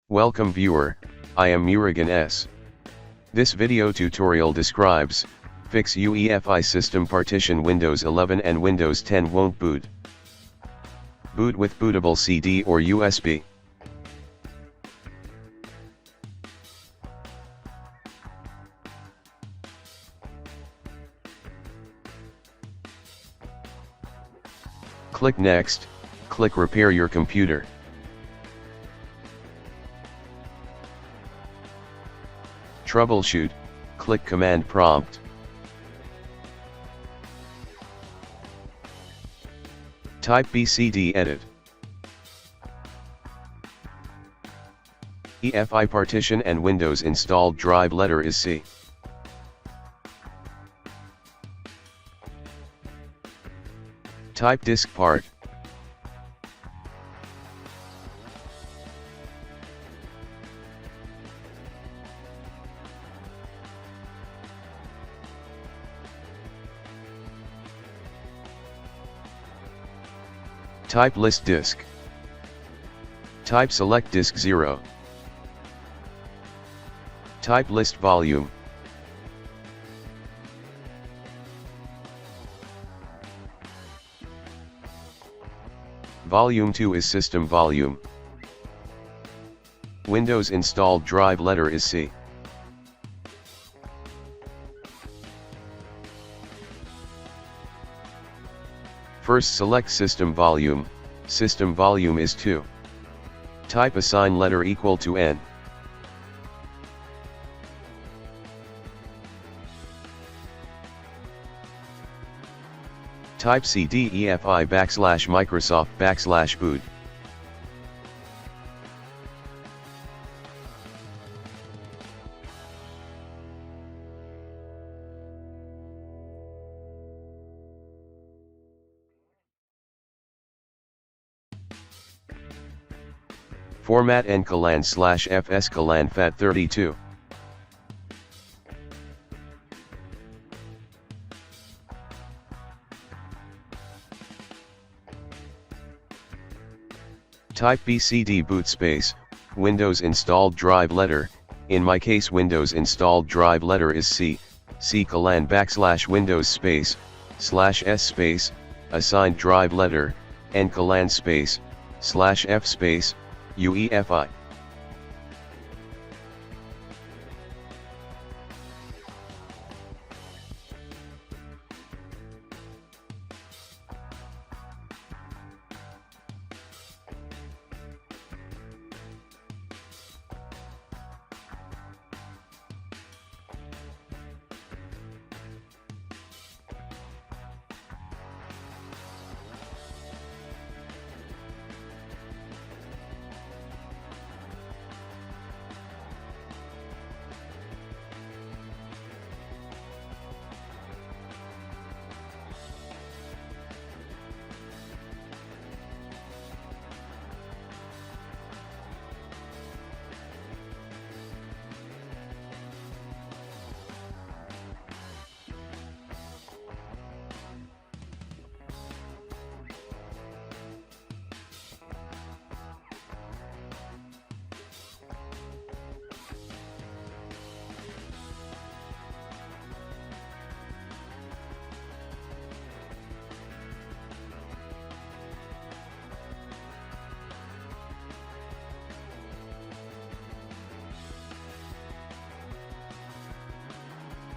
Welcome viewer, I am Murugan S. This video tutorial describes, fix UEFI system partition Windows 11 and Windows 10 won't boot. Boot with bootable CD or USB. Click Next, click Repair your computer. Troubleshoot, click Command Prompt. Type BCD Edit. UEFI partition and Windows installed drive letter is C. Type disk part. Type list disk. Type select disk 0. Type list volume. Volume 2 is system volume. Windows installed drive letter is C. First select system volume is 2. Type assign letter equal to N. Type cdefi /Microsoft /boot. Format nCalan /fs calan FAT32. Type BCD boot space, Windows installed drive letter, in my case Windows installed drive letter is C, C calan /Windows space, /S space, assigned drive letter, nCalan space, /F space, UEFI.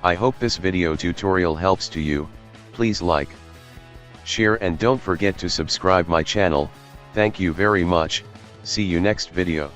I hope this video tutorial helps to you. Please like, share and don't forget to subscribe my channel. Thank you very much. See you next video.